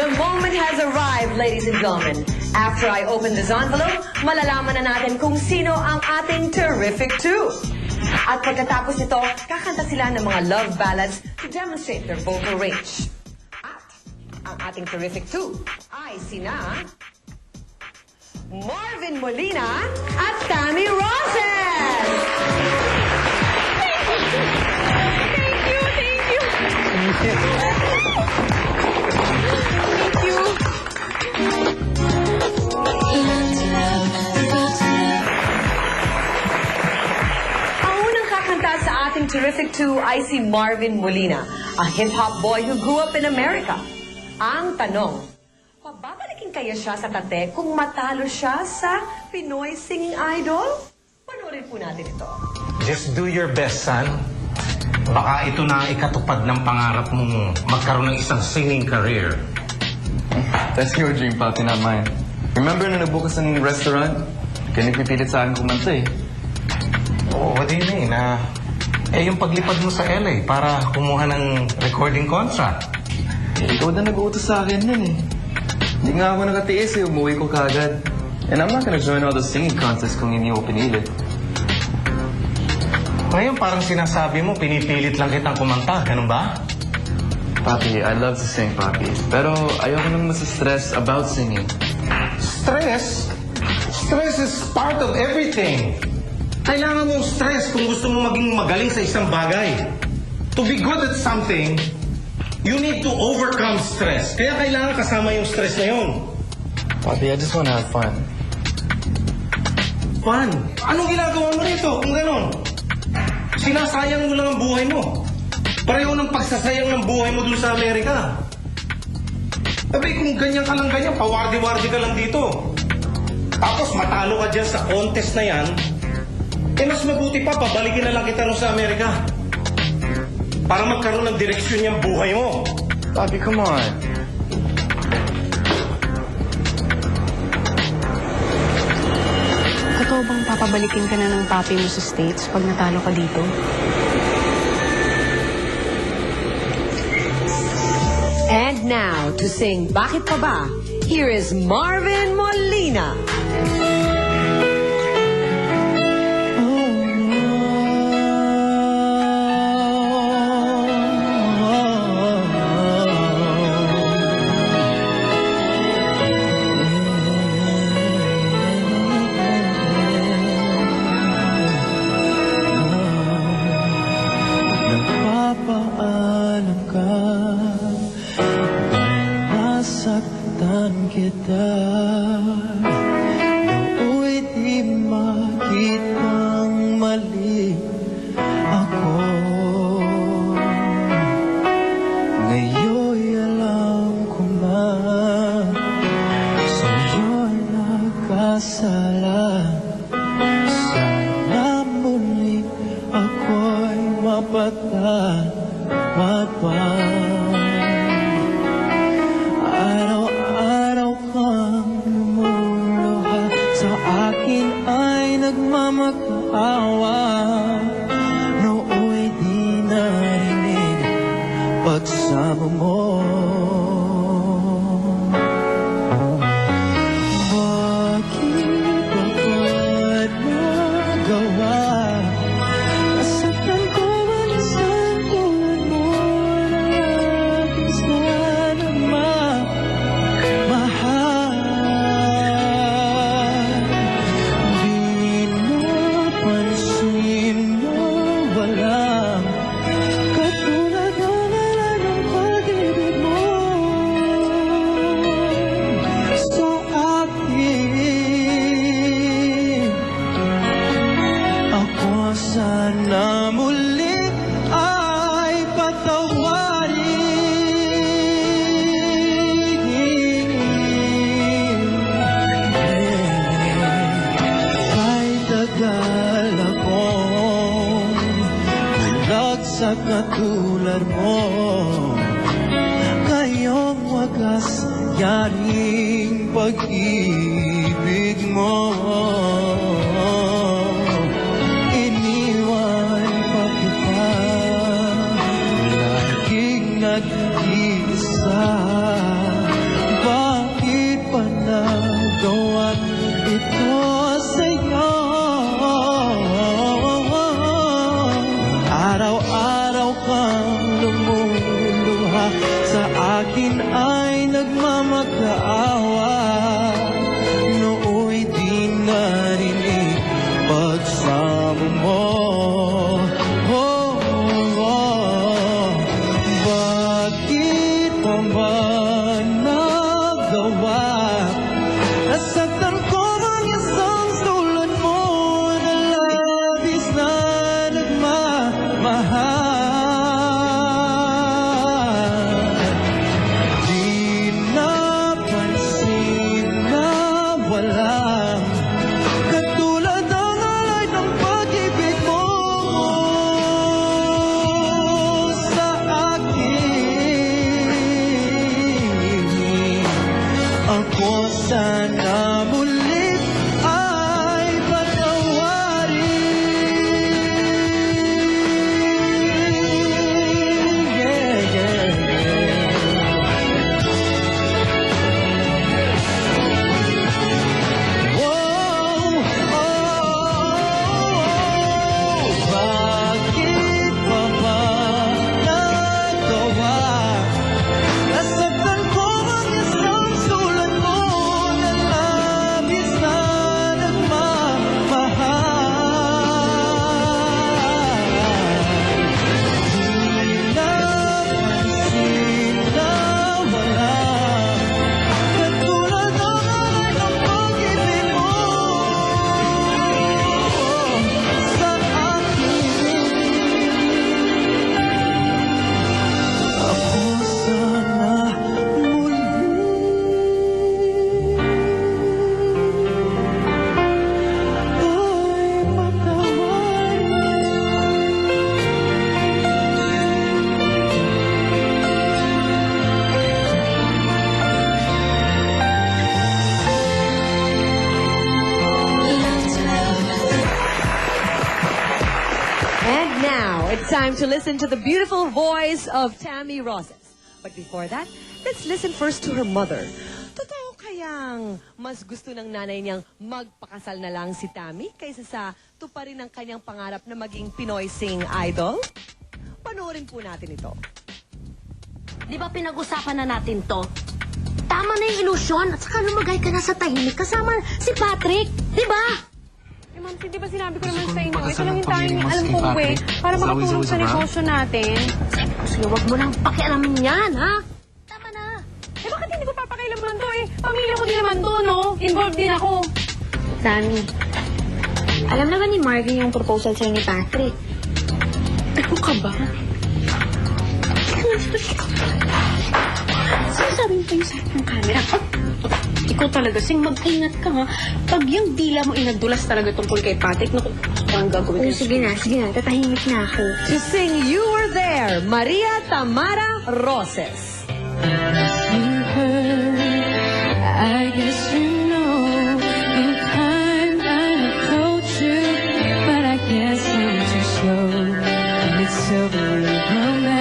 The moment has arrived, ladies and gentlemen. After I open this envelope, malalaman na natin kung sino ang ating Terrific 2. At pagkatapos nito, kakanta sila ng mga love ballads to demonstrate their vocal range. At ang ating Terrific 2 ay sina Marvin Molina at Tammy Roses! Thank you! Ang unang kakanta sa ating Terrific 2 ay si Marvin Molina, a hip-hop boy who grew up in America. Ang tanong, pababalikin kaya siya sa tate kung matalo siya sa Pinoy Singing Idol? Panoorin po natin ito. Just do your best, son. Baka ito na ang ikatupad ng pangarap mong magkaroon ng isang singing career. That's your dream, Papi, not mine. Remember na nagbukas ng restaurant? Kaya nagpipilit sa akin kumanta eh. Oh, what do you mean? Yung paglipad mo sa LA para kumuha ng recording contract. Ikaw na nag-uutos sa akin nun eh. Hindi nga ako nakatiis eh, umuwi ko kagad. And I'm not gonna join all the singing contests kung hindi ako pinilit. Ngayon parang sinasabi mo, pinipilit lang kitang kumanta. Ganun ba? Papi, I love to sing, Papi. Pero ayoko nang masistress about singing. Stress? Stress is part of everything. Kailangan mong stress kung gusto mo maging magaling sa isang bagay. To be good at something, you need to overcome stress. Kaya kailangan kasama yung stress na yun. Papi, I just wanna have fun. Fun? Anong ginagawa mo rito kung gano'n? Sinasayang mo lang ang buhay mo. Pareho ng pagsasayang ng buhay mo dun sa Amerika. Sabi, kung ganyan ka lang ganyan, pawardi-wardi ka lang dito. Tapos matalo ka dyan sa contest na yan, eh mas mabuti pa, pabalikin na lang kita nun sa Amerika. Para magkaroon ng direksyon yung buhay mo. Papi, come on. Totoo bang papabalikin ka na ng papi mo sa States pag natalo ka dito? And now, to sing Bakit Pa Ba, here is Marvin Molina. Nagpapaalam ka dahil nasaktan kita. Nooy di makitang mali ako. Ngayon'y alam ko na sa'yo'y nagkasala. Sana muli ako'y mapatawad pa. Araw-araw kang lumuluha, sa akin ay nagmamakaawa. Nooy di narinig pagsama mo. Bakit ako't nagawa? Nasaktan ko man sa tulad mo na aking sana mahal. Di napansin na walang katulad ng ngalan ng pag-ibig mo sa akin. Ako sana muli ay patawarin. Kahit tagal akong bulag sa katulad mo, ngayong wagas yaring pag-ibig mo. Iniwan pa kita, laging nag-iisa. mukhang lumuluha sa akin ay nagmamakaawa. Nooy di narinig pagsamo mo. Oh, oh, bakit pa ba nagawa? Nasaktan ko ang isang sulat mo na labis na nagmamahal. Di napansin na walang katulad ang alay ng pag-ibig mo sa akin. Ako sana muli ay patawarin. Yeah, yeah, yeah. Wow, bakit pa ba nagawa? Nasaktan ko ang isang sulat mo na labis na nagmamahal. Di napansin na walang katulad ang alay ng pag-ibig mo sa akin. Ako sana muli ay And now, it's time to listen to the beautiful voice of Tammy Roses. But before that, let's listen first to her mother. Totoo kayang mas gusto ng nanay niyang magpakasal na lang si Tammy kaysa sa tuparin ng kanyang pangarap na maging Pinoy Sing Idol? Panoorin po natin ito. Di ba pinag-usapan na natin to? Tama na yung ilusyon at saka lumagay ka na sa tahimik kasama si Patrick. Di ba? Eh, ma'am, di ba sinabi ko naman sa inyo, ito Pagkasal lang ng yung tanging pamilya alam mas kong kay way Patrick. para He's always makatulong sa around. negosyo natin. Sige, wag mo nang pakialamin yan, ha? Tama na. Eh, bakit hindi ko papakailaman to eh? Pamilya ko din naman to, no? Involved din ako. Tammy, alam naman ni Marvin yung proposal sa'yo ni Patrick. Ano ka ba? Sinasabi mo pa yung sa'yo ng camera. Ikaw talaga, Sing, mag-ingat ka ha. Pag yung dila mo inadulas talaga tungkol kay Patrick, naku, ang gagawin Oo, ko. sige na, tatahimik na ako. To sing You Were There, Maria Tamara Roses. I guess you know the kind I approach you, but I guess I'm too slow. And it's silvery romance.